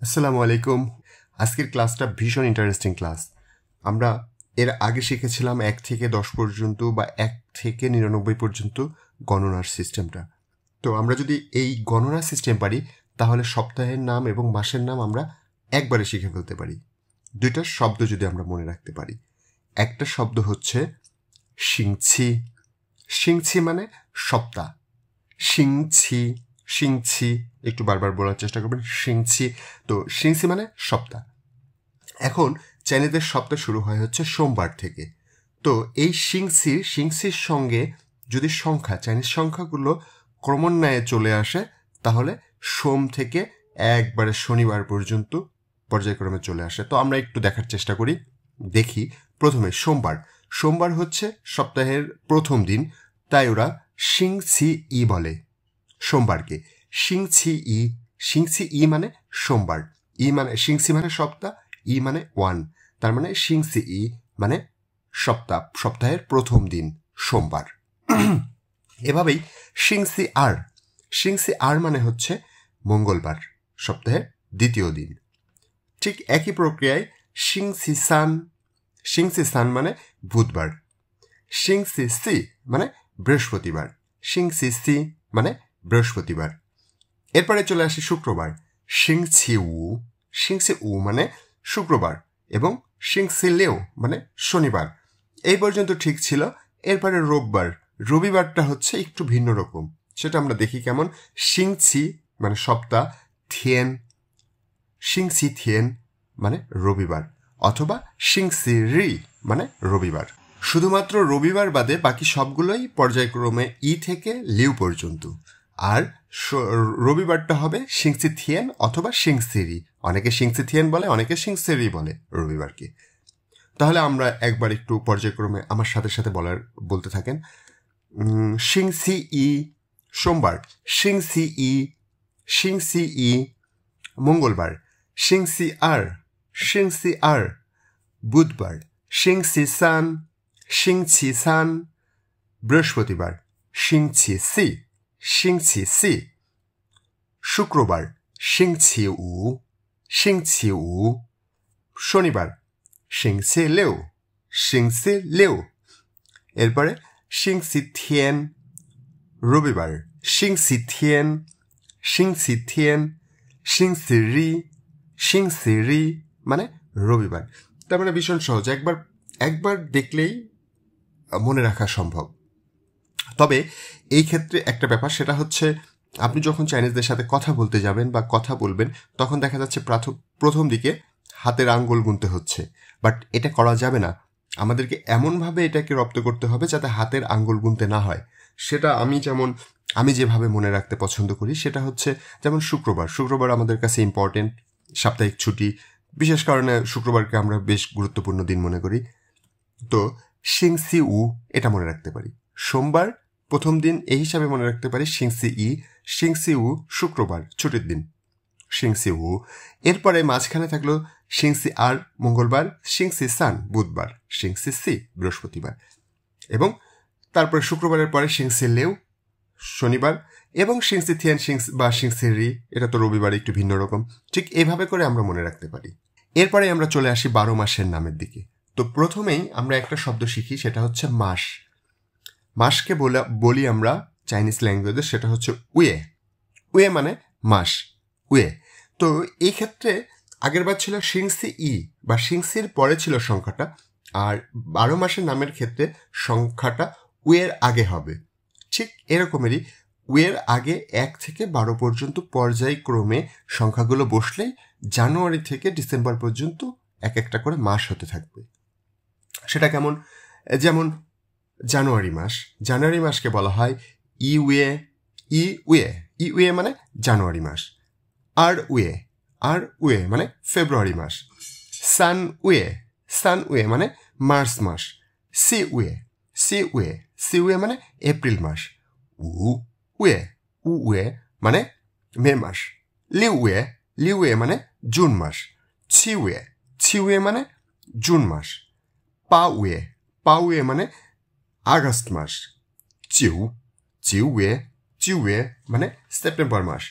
আসসালামু আলাইকুম। আজকের ক্লাসটা ভীষণ ইন্টারেস্টিং ক্লাস। আমরা এর আগে শিখেছিলাম 1 থেকে 10 পর্যন্ত বা 1 থেকে 99 পর্যন্ত গণনার সিস্টেমটা। তো আমরা যদি এই গণনা সিস্টেম পারি তাহলে সপ্তাহের নাম এবং মাসের নাম আমরা একবারে শিখে ফেলতে পারি। দুইটা শব্দ যদি আমরা মনে রাখতে পারি। একটা শব্দ হচ্ছে সিংছি। সিংছি মানে সপ্তাহ। সিংছি সিংছি একটু বারবার বলার চেষ্টা করবেন। সিংছি। তো সিংছি মানে সপ্তাহ। এখন চাইনিজদের সপ্তাহ শুরু হয় হচ্ছে সোমবার থেকে। তো এই সিংসির সঙ্গে যদি সংখ্যা চাইনিজ সংখ্যাগুলো ক্রমান্বয়ে চলে আসে তাহলে সোম থেকে একবারে শনিবার পর্যন্ত পর্যায়ক্রমে চলে আসে। তো আমরা একটু দেখার চেষ্টা করি। দেখি প্রথমে সোমবার। সোমবার হচ্ছে সপ্তাহের প্রথম দিন, তাই ওরা সিংছি ই বলে সোমবারকে। সিংছি ই মানে সোমবার। ই মানে সিংসি মানে সপ্তাহ, ই মানে 1। তার মানে সিংসি ই মানে সপ্তাহের প্রথম দিন সোমবার। এভাবেই সিংসি আর মানে হচ্ছে মঙ্গলবার, সপ্তাহের দ্বিতীয় দিন। ঠিক একই প্রক্রিয়ায় সিংসি সান মানে বুধবার। সিংসি সি মানে বৃহস্পতিবার। সিংসি সি মানে বৃহস্পতিবার। এরপরে চলে আসে শুক্রবার। সিংসি উ মানে শুক্রবার এবং সিংসি লেও মানে শনিবার। এই পর্যন্ত ঠিক ছিল। এরপরে রবিবারটা হচ্ছে একটু ভিন্ন রকম, সেটা আমরা দেখি কেমন। সিংছি মানে সপ্তাহ, সিংসি থিয়েন মানে রবিবার, অথবা সিংসি রি মানে রবিবার। শুধুমাত্র রবিবার বাদে বাকি সবগুলোই পর্যায়ক্রমে ই থেকে লিউ পর্যন্ত। আর রবিবারটা হবে সিংসি থিয়েন অথবা সিংসিরি। অনেকে সিংসি থিয়েন বলে, অনেকে সিংসিরি বলে রবিবারকে। তাহলে আমরা একবার একটু পর্যায়ক্রমে আমার সাথে সাথে বলতে থাকেন। সিংসি ই সোমবার, সিংসি ই মঙ্গলবার, সিংসি আর বুধবার, সিংসি সান বৃহস্পতিবার, সিংছি সি শুক্রবার, সিংছি উ শনিবার, সিংসি লেও। এরপরে সিংসি থিয়েন রবিবার, সিংসি রি মানে রবিবার। তার মানে ভীষণ সহজ, একবার দেখলেই মনে রাখা সম্ভব। তবে এই ক্ষেত্রে একটা ব্যাপার, সেটা হচ্ছে আপনি যখন চাইনিজদের সাথে কথা বলতে যাবেন বা কথা বলবেন তখন দেখা যাচ্ছে প্রথম দিকে হাতের আঙ্গুল গুনতে হচ্ছে, বাট এটা করা যাবে না। আমাদেরকে এমনভাবে এটাকে রপ্ত করতে হবে যাতে হাতের আঙ্গুল গুনতে না হয়। সেটা আমি যেভাবে মনে রাখতে পছন্দ করি সেটা হচ্ছে, যেমন শুক্রবার আমাদের কাছে ইম্পর্টেন্ট, সাপ্তাহিক ছুটি। বিশেষ কারণে শুক্রবারকে আমরা বেশ গুরুত্বপূর্ণ দিন মনে করি। তো সিংসি উ এটা মনে রাখতে পারি। সোমবার প্রথম দিন এই হিসাবে মনে রাখতে পারি সিংসি উ শুক্রবার ছুটির দিন, সিংসি উ। এরপরে মাঝখানে থাকলো সিংসি আর মঙ্গলবার, সিংসি সান বুধবার, সিংসি সি বৃহস্পতিবার, এবং তারপরে শুক্রবারের পরে সিংসি লেও শনিবার, এবং সিংসি থিয়েন বা সিংসি রি এটা তো রবিবার, একটু ভিন্ন রকম। ঠিক এভাবে করে আমরা মনে রাখতে পারি। এরপরে আমরা চলে আসি 12 মাসের নামের দিকে। তো প্রথমেই আমরা একটা শব্দ শিখি, সেটা হচ্ছে মাস। মাসকে বলি আমরা চাইনিজ ল্যাঙ্গুয়েজে, সেটা হচ্ছে উয়ে মানে মাস, উয়ে। তো এই ক্ষেত্রে আগেরবার ছিল সিংসি ই বা সিংসির পরে ছিল সংখ্যাটা, আর 12 মাসের নামের ক্ষেত্রে সংখ্যাটা উয়ের আগে হবে। ঠিক এরকমেরই উয়ের আগে 1 থেকে 12 পর্যন্ত পর্যায়ক্রমে সংখ্যাগুলো বসলেই জানুয়ারি থেকে ডিসেম্বর পর্যন্ত এক একটা করে মাস হতে থাকবে। সেটা কেমন? যেমন জানুয়ারি মাসকে বলা হয় ইউয়ে মানে জানুয়ারি মাস। আর উয়ে মানে ফেব্রুয়ারি মাস। সান উয়ে মানে মার্চ মাস। সি উয়ে মানে এপ্রিল মাস। উয়ে মানে মে মাস। লিউ মানে জুন মাস। ছিউয়ে মানে জুন মাস। পা উয়ে মানে আগস্ট মাস। চিউয়ে মানে সেপ্টেম্বর মাস।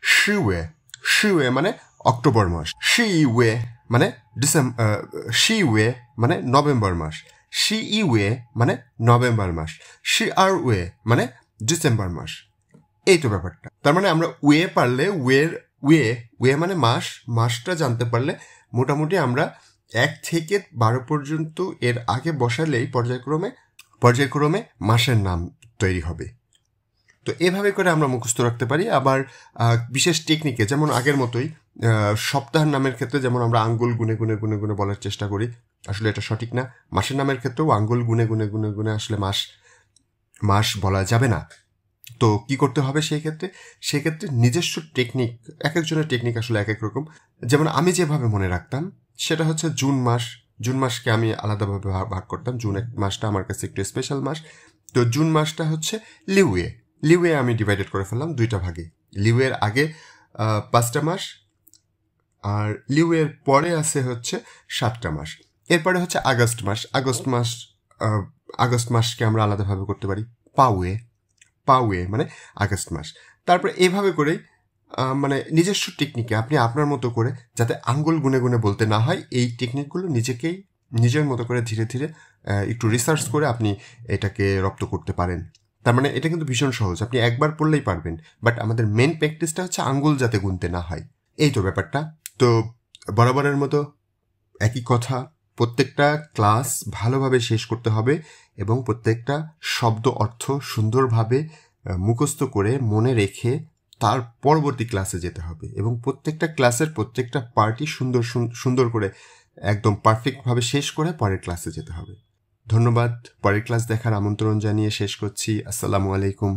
শিউয়ে মানে অক্টোবর মাস। শিওয়ে মানে শিওয়ে মানে নভেম্বর মাস। শিইওয়ে মানে নভেম্বর মাস। শিআরওয়ে মানে ডিসেম্বর মাস। এই তো ব্যাপারটা। তার মানে আমরা ওয়ে পারলে ওয়ে মানে মাসটা জানতে পারলে মোটামুটি আমরা 1 থেকে 12 পর্যন্ত এর আগে বসালেই পর্যায়ক্রমে মাসের নাম তৈরি হবে। তো এভাবে করে আমরা মুখস্থ রাখতে পারি। আবার বিশেষ টেকনিকে, যেমন আগের মতোই সপ্তাহের নামের ক্ষেত্রে যেমন আমরা আঙ্গুল গুনে গুনে গুনে গুনে বলার চেষ্টা করি, আসলে এটা সঠিক না। মাসের নামের ক্ষেত্রেও আঙ্গুল গুনে গুনে গুনে গুনে আসলে মাস বলা যাবে না। তো কি করতে হবে সেক্ষেত্রে নিজস্ব টেকনিক, এক একজনের টেকনিক আসলে এক এক রকম। যেমন আমি যেভাবে মনে রাখতাম সেটা হচ্ছে জুন মাসকে আমি আলাদাভাবে ভাগ করতাম। জুন মাসটা আমার কাছে একটু স্পেশাল মাস। তো জুন মাসটা হচ্ছে লিওয়ে আমি ডিভাইডেড করে ফেললাম 2টা ভাগে। লিওয়ের আগে 5টা মাস, আর লিওয়ের পরে আছে হচ্ছে 7টা মাস। এরপরে হচ্ছে আগস্ট মাসকে আমরা আলাদাভাবে করতে পারি পাওয়ে মানে আগস্ট মাস। তারপরে এইভাবে করেই মানে নিজস্ব টেকনিকে আপনি আপনার মতো করে, যাতে আঙ্গুল গুনে গুনে বলতে না হয়, এই টেকনিকগুলো নিজের মতো করে ধীরে ধীরে একটু রিসার্চ করে আপনি এটাকে রপ্ত করতে পারেন। তার মানে এটা কিন্তু ভীষণ সহজ, আপনি একবার পড়লেই পারবেন। বাট আমাদের মেন প্র্যাকটিসটা হচ্ছে আঙ্গুল যাতে গুনতে না হয়, এই তো ব্যাপারটা। তো বরাবরের মতো একই কথা, প্রত্যেকটা ক্লাস ভালোভাবে শেষ করতে হবে এবং প্রত্যেকটা শব্দ অর্থ সুন্দরভাবে মুখস্থ করে মনে রেখে তার পরবর্তী ক্লাসে যেতে হবে এবং প্রত্যেকটা ক্লাসের প্রত্যেকটা পার্টি সুন্দর করে একদম পারফেক্টভাবে শেষ করে পরের ক্লাসে যেতে হবে। ধন্যবাদ। পরের ক্লাস দেখার আমন্ত্রণ জানিয়ে শেষ করছি। আসসালামু আলাইকুম।